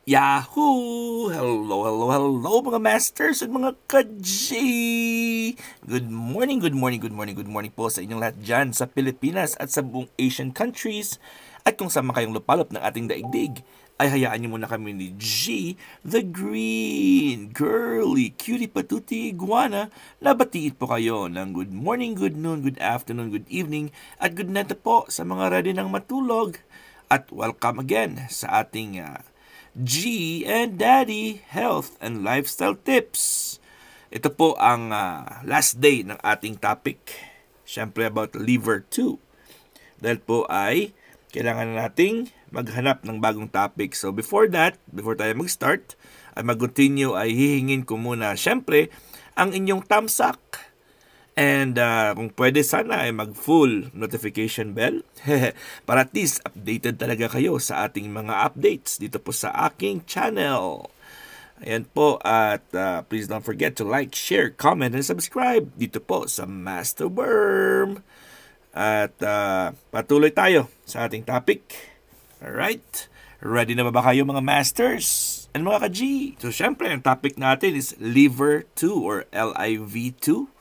Yahoo! Hello mga masters at mga ka-G! Good morning po sa inyong lahat dyan sa Pilipinas at sa buong Asian countries. At kung saan man kayong lupalop ng ating daigdig, ay hayaan niyo muna kami ni G, the green, girly, cutie patuti iguana, na batiin po kayo ng good morning, good noon, good afternoon, good evening, at good night po sa mga ready ng matulog. At welcome again sa ating G and Daddy Health and Lifestyle Tips. Ito po ang last day ng ating topic. Siyempre about liver 2. Dahil po ay kailangan nating maghanap ng bagong topic. So before tayo mag-start, ay mag-continue ay hihingin ko muna siyempre ang inyong thumbs up. And kung pwede sana ay mag-full notification bell para at least updated talaga kayo sa ating mga updates dito po sa aking channel. Ayan po at please don't forget to like, share, comment, and subscribe dito po sa Master Worm. At patuloy tayo sa ating topic. Alright? Ready na ba kayo mga masters? And mga ka-G? So syempre ang topic natin is liver 2 or LIV2.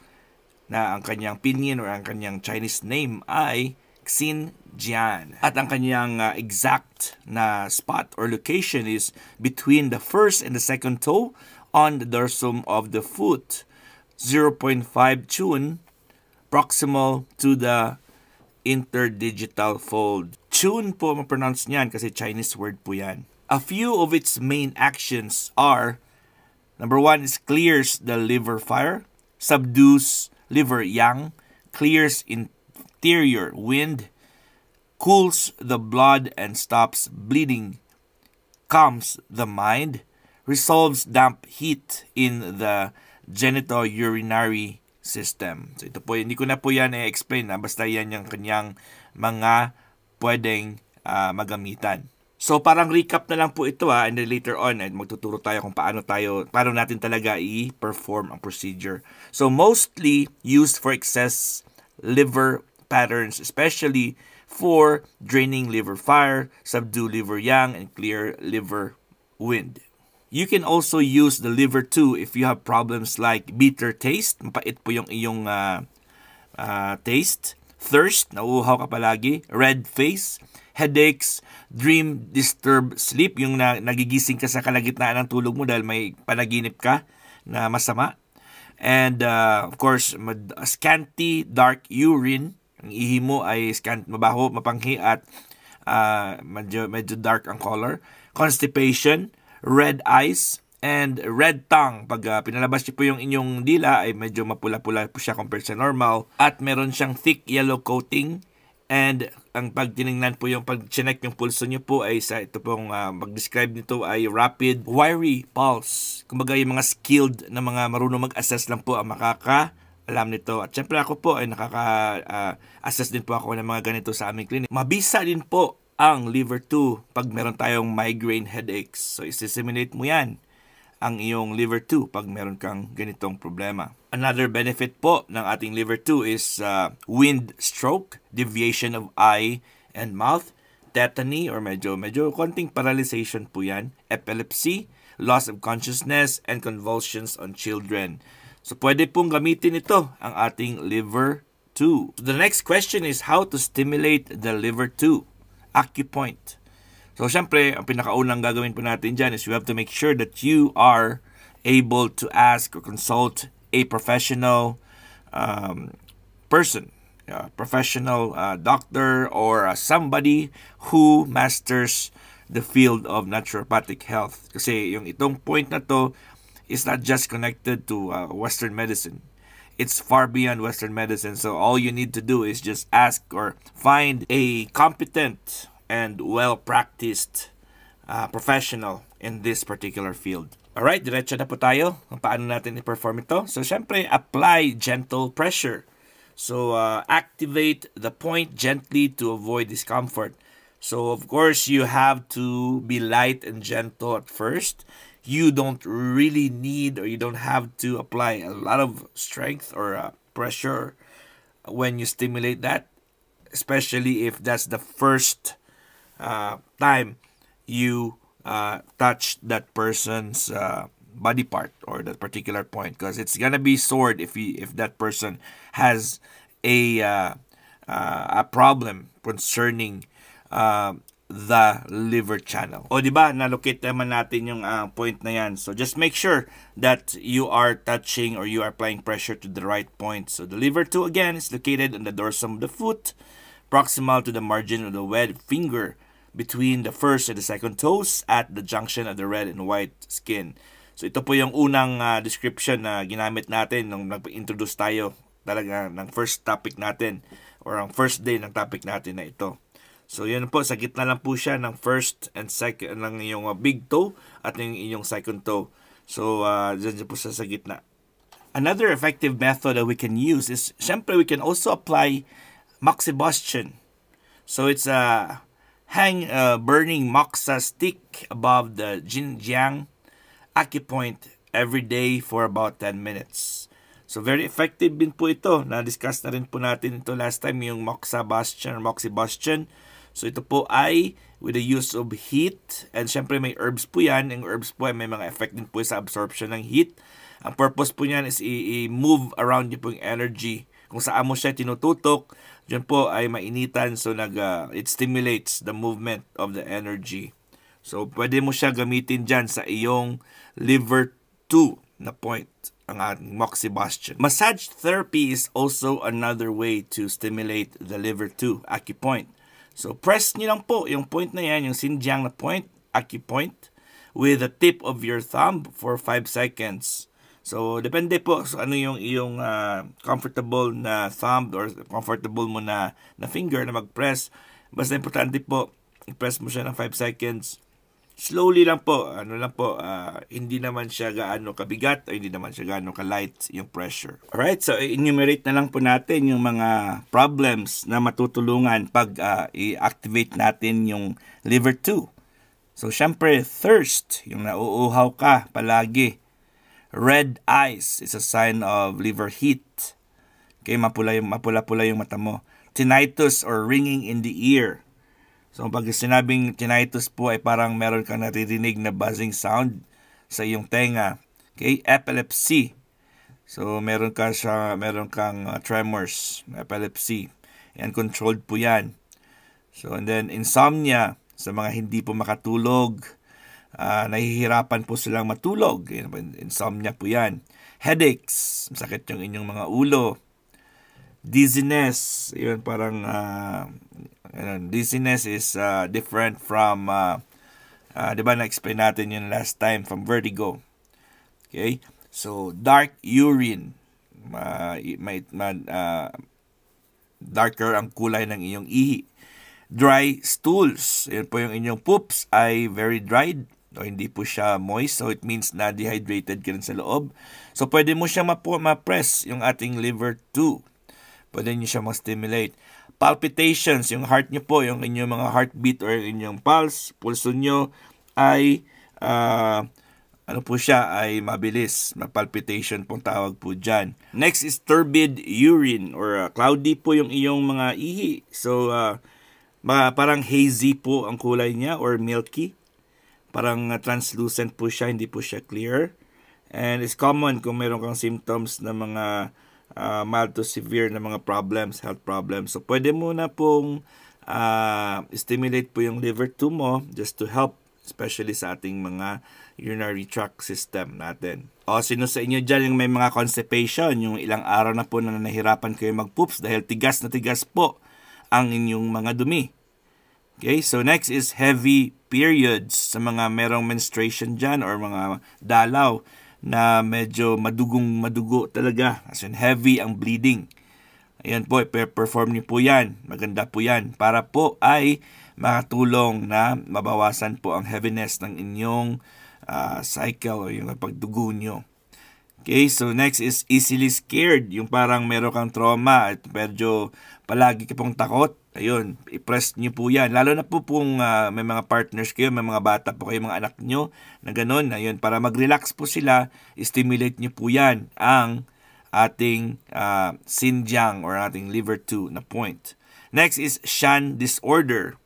Na ang kanyang pinyin or ang kanyang Chinese name ay Xinjiang. At ang kanyang exact na spot or location is between the first and the second toe on the dorsum of the foot. 0.5 chun proximal to the interdigital fold. Chun po ma-pronounce niyan kasi Chinese word po yan. A few of its main actions are, number 1 is clears the liver fire, subdues liver yang, clears interior wind, cools the blood and stops bleeding, calms the mind, resolves damp heat in the genitourinary system. So ito po, hindi ko na po yan i-explain basta yan yung kanyang mga pwedeng magamitan. So parang recap na lang po ito and then later on magtuturo tayo kung paano natin talaga i-perform ang procedure. So mostly used for excess liver patterns, especially for draining liver fire, subdue liver yang, and clear liver wind. You can also use the liver 2 if you have problems like bitter taste, mapait po yung iyong taste, thirst, nauuhaw ka palagi, red face, headaches, dream disturbed sleep, yung nagigising ka sa kalagitnaan ng tulog mo dahil may panaginip ka na masama. And of course, scanty dark urine, ang ihi mo ay mabaho, mapanghi at medyo dark ang color. Constipation, red eyes, and red tongue. Pag pinalabas niyo po yung inyong dila ay medyo mapula-pula po siya compared sa normal. At meron siyang thick yellow coating. And ang pag-tinignan po yung pag-check yung pulso nyo po ay sa ito pong mag-describe nito ay rapid wiry pulse. Kumbaga yung mga skilled na mga marunong mag-assess lang po ang makaka-alam nito. At syempre ako po ay nakaka-assess din po ako ng mga ganito sa aming clinic. Mabisa din po ang liver 2 pag meron tayong migraine headaches. So isisimulate mo yan ang iyong liver 2 pag meron kang ganitong problema. Another benefit po ng ating liver 2 is wind stroke, deviation of eye and mouth, tetany or medyo konting paralyzation po yan, epilepsy, loss of consciousness, and convulsions on children. So pwede pong gamitin ito ang ating liver 2. So, the next question is how to stimulate the liver 2. Acupoint. So, syempre, ang pinakaunang gagawin po natin dyan is we have to make sure that you are able to ask or consult a professional person, professional doctor or somebody who masters the field of naturopathic health. Kasi yung itong point na to is not just connected to Western medicine. It's far beyond Western medicine. So, all you need to do is just ask or find a competent and well-practiced professional in this particular field. Alright, diretso na po tayo kung paano natin i-perform ito. So, syempre, apply gentle pressure. So, activate the point gently to avoid discomfort. So, of course, you have to be light and gentle at first. You don't really need or you don't have to apply a lot of strength or pressure when you stimulate that, especially if that's the first time you touch that person's body part or that particular point, because it's gonna be sored if that person has a problem concerning the liver channel. O di ba, nalocate naman natin yung point na yan. So just make sure that you are touching or you are applying pressure to the right point. So the liver 2 again is located on the dorsum of the foot, proximal to the margin of the wet finger, between the first and the second toes at the junction of the red and white skin. So ito po yung unang description na ginamit natin nung nag-introduce tayo talaga ng first topic natin or ang first day ng topic natin na ito. So yun po, sa gitna lang po siya ng first and second ng iyong big toe at ng iyong second toe. So dyan po sa gitna. Another effective method that we can use is, syempre we can also apply moxibustion. So it's a burning moxa stick above the Jinjiang acupoint every day for about 10 minutes. So very effective din po ito. Na-discuss na rin po natin ito last time, yung moxibustion or moxibustion. So ito po ay with the use of heat, and syempre may herbs po yan. Yung herbs po ay may mga effect din po sa absorption ng heat. Ang purpose po niyan is i-move around niyo po yung energy. Kung saan mo siya tinututok, dyan po ay mainitan, so it stimulates the movement of the energy. So pwede mo siya gamitin dyan sa iyong liver 2 na point, ang ating moxibustion. Massage therapy is also another way to stimulate the liver 2 acupoint. So press niyo lang po yung point na yan, yung Xinjiang na point, acupoint, with the tip of your thumb for 5 seconds. So depende po so ano yung iyong comfortable na thumb or comfortable mo na finger na mag-press. Basta importante po, i-press mo siya ng 5 seconds. Slowly lang po, hindi naman siya gaano kabigat o hindi naman siya gaano ka-light yung pressure. Alright, so enumerate na lang po natin yung mga problems na matutulungan pag i-activate natin yung liver 2. So syempre, thirst, yung nauuhaw ka palagi. Red eyes is a sign of liver heat. Okay, mapula-pula yung mata mo. Tinnitus or ringing in the ear. So pag sinabing tinnitus po ay parang meron kang naririnig na buzzing sound sa iyong tenga. Okay, epilepsy. So meron kang tremors, epilepsy. And controlled po yan. So and then insomnia, sa mga hindi po makatulog, nahihirapan po silang matulog. Insomnia po yan. Headaches, masakit yung inyong mga ulo. Dizziness, yun parang dizziness is different from di ba na-explain natin yun last time, from vertigo. Okay? So dark urine, darker ang kulay ng iyong ihi. Dry stools, yun po yung inyong poops ay very dried o hindi po siya moist, so it means na dehydrated ka rin sa loob. So pwede mo siya ma-press yung ating liver 2. Pwede nyo siya ma-stimulate. Palpitations, yung heart nyo po, yung inyong mga heartbeat or inyong pulso nyo ay ay mabilis. Palpitation pong tawag po dyan. Next is turbid urine or cloudy po yung iyong mga ihi. So parang hazy po ang kulay niya or milky. Parang translucent po siya, hindi po siya clear. And it's common kung meron kang symptoms na mga mild to severe na mga problems, health problems. So pwede mo na pong stimulate po yung liver 2 mo just to help, especially sa ating mga urinary tract system natin. O sino sa inyo dyan yung may mga constipation, yung ilang araw na po na nahirapan kayo mag-poops dahil tigas na tigas po ang inyong mga dumi. Okay, so next is heavy periods. Sa mga merong menstruation dyan or mga dalaw na medyo madugo talaga, as in heavy ang bleeding. Ayan po, perform niyo po yan. Maganda po yan para po ay makatulong na mabawasan po ang heaviness ng inyong cycle o yung pagdugo nyo. Okay, so next is easily scared. Yung parang meron kang trauma at medyo palagi ka pong takot. Ayun, i-press nyo po yan. Lalo na po may mga partners kayo, may mga bata po kayo, mga anak nyo na ganun. Ayun, para mag-relax po sila, stimulate nyo po yan ang ating Xinjiang or ating liver 2 na point. Next is Shan disorder.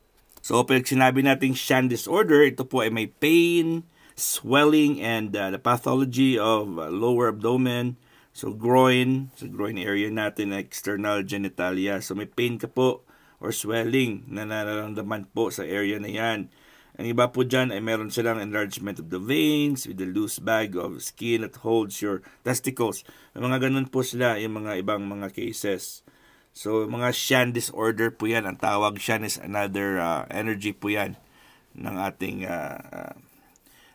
So, pag sinabi nating Shan disorder, ito po ay may pain, swelling, and the pathology of lower abdomen. So, groin, sa groin area natin, external genitalia. So, may pain ka po or swelling na nararamdaman po sa area na yan. Ang iba po dyan ay meron silang enlargement of the veins with the loose bag of skin that holds your testicles. Mga ganun po sila, yung mga ibang mga cases. So, mga Shan disorder po yan. Ang tawag Shan is another energy po yan ng ating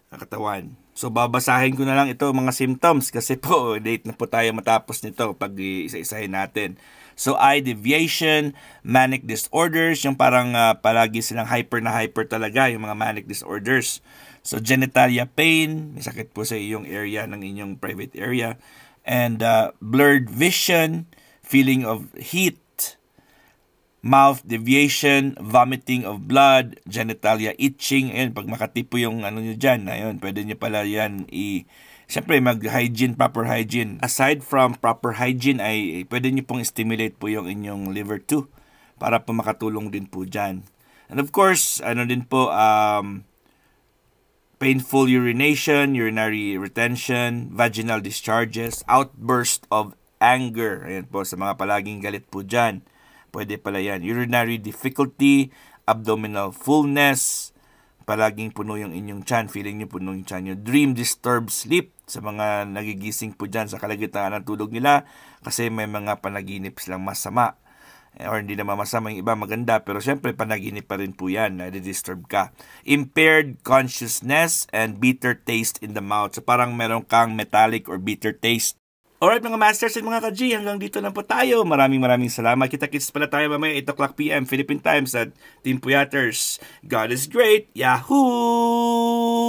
katawan. So, babasahin ko na lang ito mga symptoms kasi po, late na po tayo matapos nito pag isa-isahin natin. So, eye deviation, manic disorders, yung parang palagi silang hyper talaga, yung mga manic disorders. So, genitalia pain, may sakit po sa iyong area ng inyong private area. And blurred vision, feeling of heat, mouth deviation, vomiting of blood, genitalia itching. Ayun, pag makatipo yung ano nyo dyan, ayun, pwede nyo pala yan siyempre mag-hygiene, proper hygiene. Aside from proper hygiene, ay pwede nyo pong stimulate po yung inyong liver too, para po makatulong din po dyan. And of course, ano din po, painful urination, urinary retention, vaginal discharges, outburst of anger. Ayan po, sa mga palaging galit po dyan. Pwede pala yan. Urinary difficulty, abdominal fullness, palaging puno yung inyong tiyan, feeling nyo puno yung tiyan nyo. Dream disturbed sleep, sa mga nagigising po dyan sa kalagitnaan ng tulog nila kasi may mga panaginip silang masama. Or hindi naman masama, yung iba maganda, pero syempre panaginip pa rin po yan, na-disturb ka. Impaired consciousness and bitter taste in the mouth. So parang meron kang metallic or bitter taste. Alright mga masters at mga ka-G, hanggang dito lang po tayo. Maraming salamat. Kita-kits pala tayo mamaya 8 o'clock PM Philippine Times at Team Puyaters. God is great. Yahoo!